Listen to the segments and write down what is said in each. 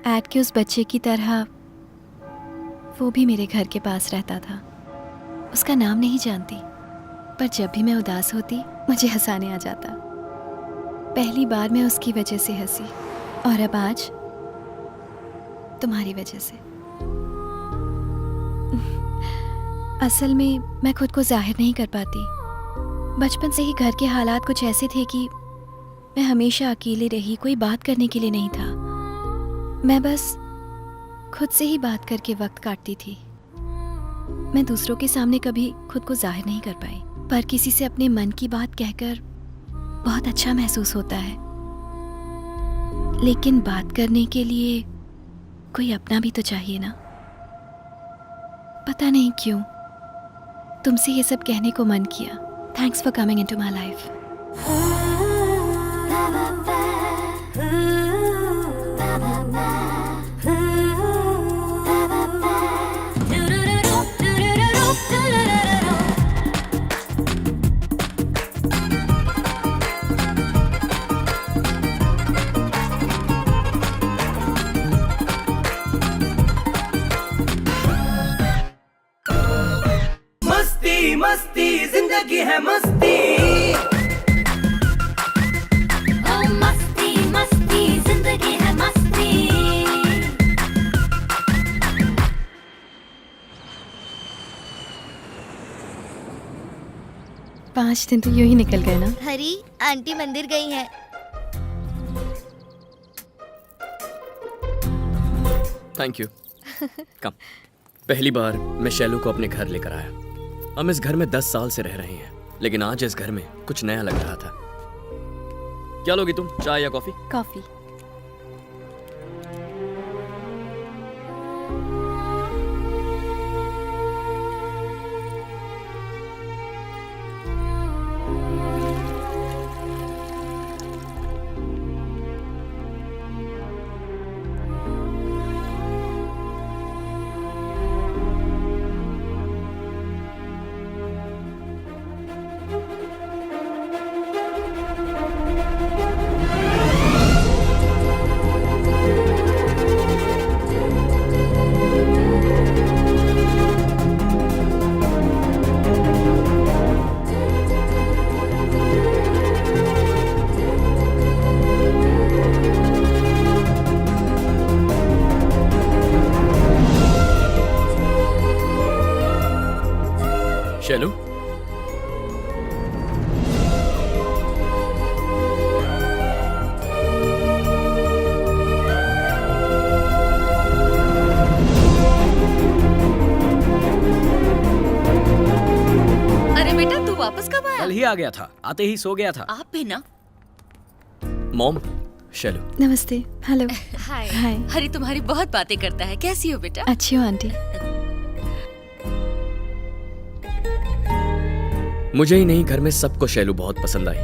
Add के उस बच्चे की तरह वो भी मेरे घर के पास रहता था। उसका नाम नहीं जानती, पर जब भी मैं उदास होती मुझे हंसाने आ जाता। पहली बार मैं उसकी वजह से हंसी, और अब आज तुम्हारी वजह से। असल में मैं खुद को जाहिर नहीं कर पाती। बचपन से ही घर के हालात कुछ ऐसे थे कि मैं हमेशा अकेली रही, कोई बात करने के लिए नहीं था। मैं बस खुद से ही बात करके वक्त काटती थी। मैं दूसरों के सामने कभी खुद को जाहिर नहीं कर पाई, पर किसी से अपने मन की बात कहकर बहुत अच्छा महसूस होता है। लेकिन बात करने के लिए कोई अपना भी तो चाहिए ना। पता नहीं क्यों तुमसे ये सब कहने को मन किया। Thanks for coming into my life. मस्ती मस्ती जिंदगी है मस्ती। ओ मस्ती मस्ती जिंदगी है मस्ती। 5 दिन तो यूं ही निकल गए ना। हरी आंटी मंदिर गई है। Thank you. कम। पहली बार मैं शैलू को अपने घर लेकर आया। हम इस घर में 10 साल से रह रहे हैं, लेकिन आज इस घर में कुछ नया लग रहा था। क्या लोगी तुम, चाय या कॉफी? कॉफी। शैलू, अरे बेटा तू वापस कब आया? कल ही आ गया था, आते ही सो गया था। आप भी ना। मॉम, शैलू। नमस्ते। हेलो। हाय। हाय। हरी तुम्हारी बहुत बातें करता है, कैसी हो बेटा? अच्छी हो आंटी। मुझे ही नहीं, घर में सबको शैलू बहुत पसंद आई।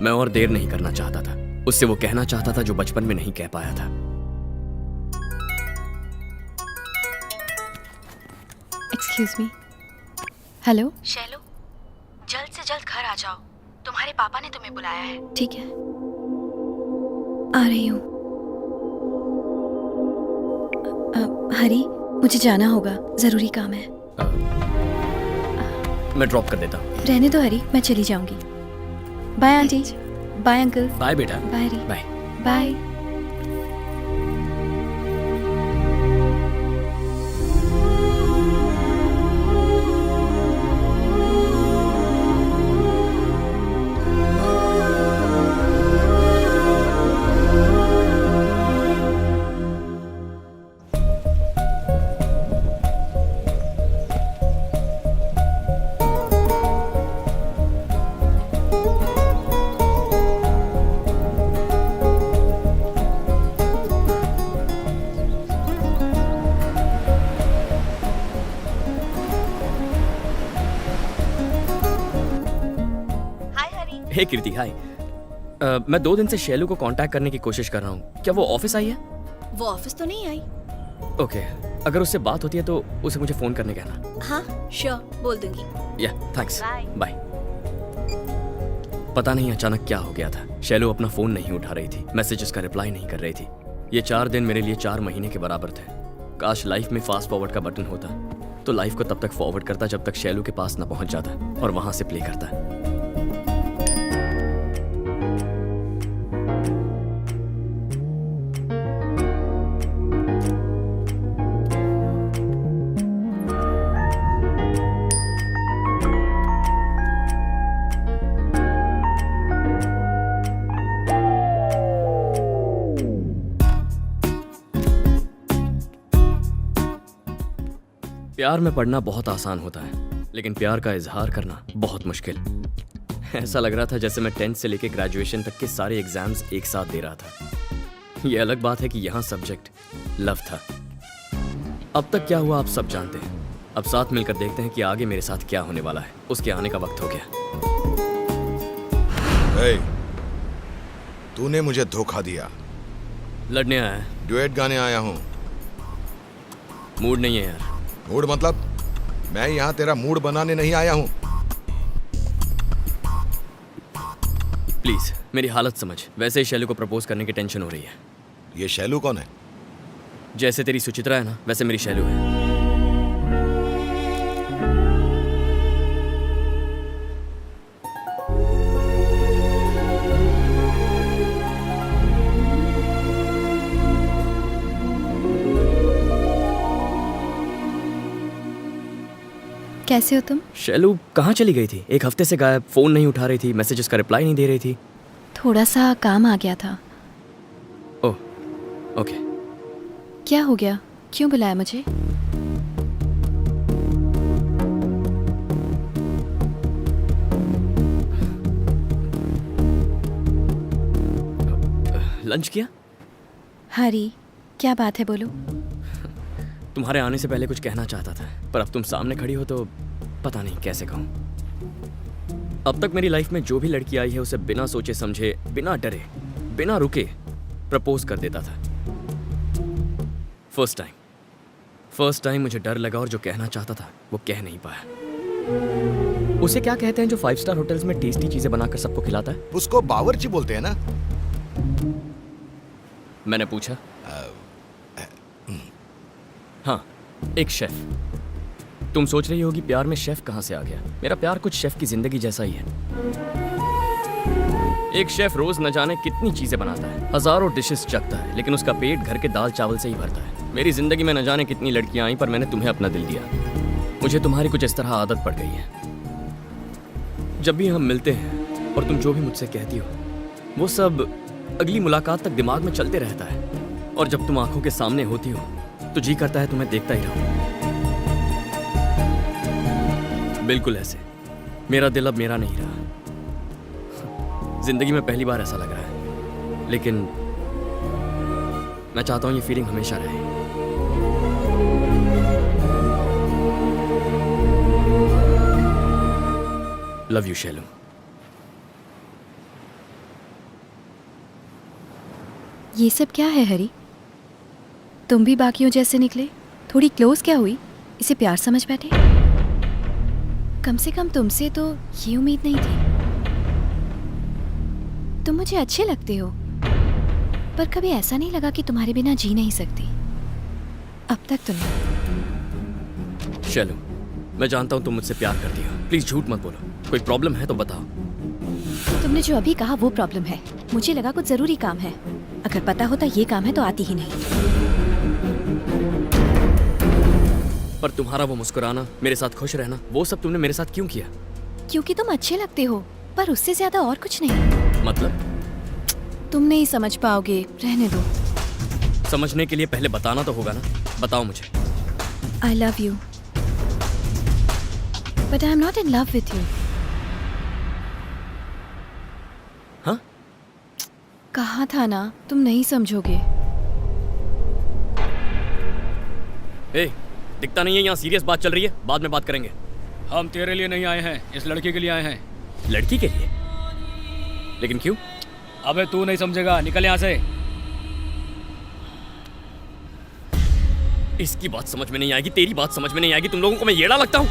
मैं और देर नहीं करना चाहता था, उससे वो कहना चाहता था जो बचपन में नहीं कह पाया था। Excuse me. हेलो। शैलू, जल्द से जल्द घर आ जाओ, तुम्हारे पापा ने तुम्हें बुलाया है। ठीक है, आ रही हूँ। हरी, मुझे जाना होगा, जरूरी काम है। मैं ड्रॉप कर देता हूँ। रहने दो हरी, मैं चली जाऊंगी। Bye aunty. Bye uncle. Bye बेटा। Bye Hari. Bye. Bye. Hey Kirti, hi. मैं 2 दिन से शैलू को कांटेक्ट करने की कोशिश कर रहा हूँ। क्या वो ऑफिस आई है? वो ऑफिस तो नहीं आई। ओके, अगर उससे बात होती है तो उसे मुझे फोन करने कहना। हाँ श्योर, बोल दूंगी। या थैंक्स। Bye. बाय। पता नहीं अचानक क्या हो गया था। शैलू अपना फोन नहीं उठा रही थी, मैसेजेस का रिप्लाई नहीं कर रही थी। ये 4 दिन मेरे लिए 4 महीने के बराबर थे। काश लाइफ में फास्ट फॉरवर्ड का बटन होता तो लाइफ को तब तक फॉरवर्ड करता जब तक शैलू के पास न पहुंच जाता और वहां से प्ले करता। प्यार में पढ़ना बहुत आसान होता है, लेकिन प्यार का इजहार करना बहुत मुश्किल। ऐसा लग रहा था जैसे मैं 10th से लेकर ग्रेजुएशन तक के सारे एग्जाम्स एक साथ दे रहा था। ये अलग बात है कि यहाँ सब्जेक्ट लव था। अब तक क्या हुआ आप सब जानते हैं। अब साथ मिलकर देखते हैं कि आगे मेरे साथ क्या होने वाला है। उसके आने का वक्त हो गया। hey, तूने मुझे धोखा दिया। लड़ने आया है। ड्यूएट गाने आया हूँ। मूड नहीं है यार। मूड मतलब? मैं यहाँ तेरा मूड बनाने नहीं आया हूँ। प्लीज मेरी हालत समझ। वैसे ही शैलू को प्रपोज करने की टेंशन हो रही है। ये शैलू कौन है? जैसे तेरी सुचित्रा है ना, वैसे मेरी शैलू है। कैसे हो तुम? शैलू कहाँ चली गई थी? 1 हफ्ते से गायब। फोन नहीं उठा रही थी, मैसेजेस का रिप्लाई नहीं दे रही थी। थोड़ा सा काम आ गया था। Oh okay. क्या हो गया? क्यों बुलाया मुझे? लंच किया? हरी, क्या बात है, बोलो। तुम्हारे आने से पहले कुछ कहना चाहता था, पर अब तुम सामने खड़ी हो तो पता नहीं कैसे कहूँ। अब तक मेरी लाइफ में जो भी लड़की आई है उसे बिना सोचे समझे, बिना डरे, बिना रुके प्रपोज कर देता था। फर्स्ट टाइम मुझे डर लगा और जो कहना चाहता था वो कह नहीं पाया। उसे क्या कहते हैं जो 5 स्टार होटल्स में टेस्टी चीजें बनाकर सबको खिलाता है? उसको बावर्ची बोलते हैं ना। मैंने पूछा। हाँ, एक शेफ। तुम सोच रही होगी प्यार में शेफ कहाँ से आ गया। मेरा प्यार कुछ शेफ की जिंदगी जैसा ही है। एक शेफ रोज न जाने कितनी चीजें बनाता है, हजारों डिशेस चखता है, लेकिन उसका पेट घर के दाल चावल से ही भरता है। मेरी जिंदगी में न जाने कितनी लड़कियां आई, पर मैंने तुम्हें अपना दिल दिया। मुझे तुम्हारी कुछ इस तरह आदत पड़ गई है। जब भी हम मिलते हैं और तुम जो भी मुझसे कहती हो वो सब अगली मुलाकात तक दिमाग में चलते रहता है, और जब तुम आंखों के सामने होती हो तो जी करता है तुम्हें देखता ही रहूं। बिल्कुल ऐसे मेरा दिल अब मेरा नहीं रहा। जिंदगी में पहली बार ऐसा लग रहा है, लेकिन मैं चाहता हूं ये फीलिंग हमेशा रहे। Love you Shailu. ये सब क्या है हरी? तुम भी बाकियों जैसे निकले। थोड़ी क्लोज क्या हुई? इसे प्यार समझ बैठे? कम से कम तुमसे तो ये उम्मीद नहीं थी। तुम मुझे अच्छे लगते हो, पर कभी ऐसा नहीं लगा कि तुम्हारे बिना जी नहीं सकती। अब तक तो नहीं। शैलू, मैं जानता हूं तुम मुझसे प्यार करती हो। प्लीज झूठ मत बोलो। कोई प्रॉब्लम है तो बताओ। तुमने जो अभी कहा वो प्रॉब्लम है। मुझे लगा कुछ जरूरी काम है। अगर पता होता ये काम है तो आती ही नहीं। पर तुम्हारा वो मुस्कुराना, मेरे साथ खुश रहना, वो सब तुमने मेरे साथ क्यों किया? क्योंकि तुम अच्छे लगते हो, पर उससे ज्यादा और कुछ नहीं। मतलब? तुम नहीं समझ पाओगे, रहने दो। समझने के लिए पहले बताना तो होगा ना। बताओ मुझे। I love you, but I'm not in love with you. हाँ? कहा था ना, तुम नहीं समझोगे। ए, दिखता नहीं है यहाँ सीरियस बात चल रही है। बाद में बात करेंगे। हम तेरे लिए नहीं आए हैं, इस लड़की के लिए आए हैं। लड़की के लिए? लेकिन क्यों? अबे तू नहीं समझेगा, निकल यहाँ से। इसकी बात समझ में नहीं आएगी, तेरी बात समझ में नहीं आएगी। तुम लोगों को मैं येड़ा लगता हूँ?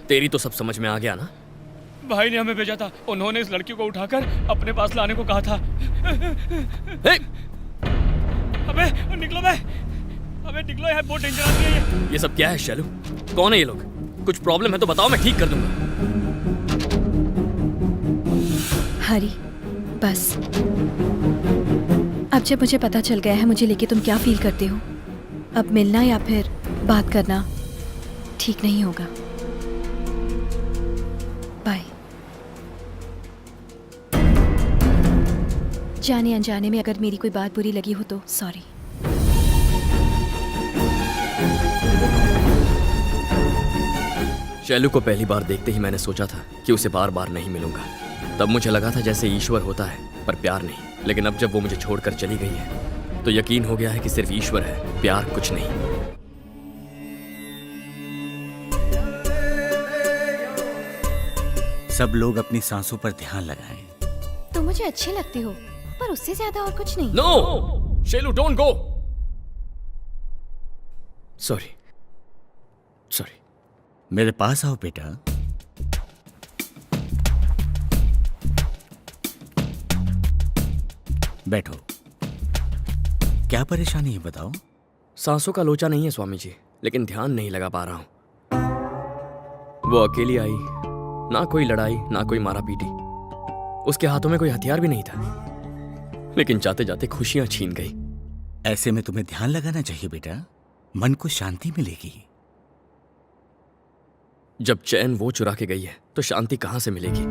तेरी तो सब समझ में आ गया ना? भाई ने हमें भेजा था, उन्होंने इस लड़की को उठाकर अपने पास लाने को कहा था। हे! अबे निकलो बे, अबे निकलो, यार बहुत डेंजर आदमी है ये सब क्या है शैलू? कौन है ये लोग? कुछ प्रॉब्लम है तो बताओ, मैं ठीक कर दूंगा। हरी, बस अब जब मुझे पता चल गया है मुझे लेके तुम क्या फील करते हो, अब मिलना या फिर बात करना ठीक नहीं होगा। बाय। जाने अनजाने में अगर मेरी कोई बात बुरी लगी हो तो सॉरी। शैलू को पहली बार देखते ही मैंने सोचा था कि उसे बार बार नहीं मिलूंगा। तब मुझे लगा था जैसे ईश्वर होता है पर प्यार नहीं। लेकिन अब जब वो मुझे छोड़कर चली गई है तो यकीन हो गया है कि सिर्फ ईश्वर है, प्यार कुछ नहीं। सब लोग अपनी सांसों पर ध्यान लगाएं। तुम मुझे अच्छे लगते हो पर उससे ज्यादा और कुछ नहीं। No Shailu, don't go. Sorry sorry. मेरे पास आओ बेटा। बैठो। क्या परेशानी है बताओ? सांसों का लोचा नहीं है स्वामी जी, लेकिन ध्यान नहीं लगा पा रहा हूं। वो अकेली आई, ना कोई लड़ाई ना कोई मारा पीटी। उसके हाथों में कोई हथियार भी नहीं था, लेकिन जाते जाते खुशियां छीन गई। ऐसे में तुम्हें ध्यान लगाना चाहिए बेटा, मन को शांति मिलेगी। जब चैन वो चुरा के गई है तो शांति कहां से मिलेगी?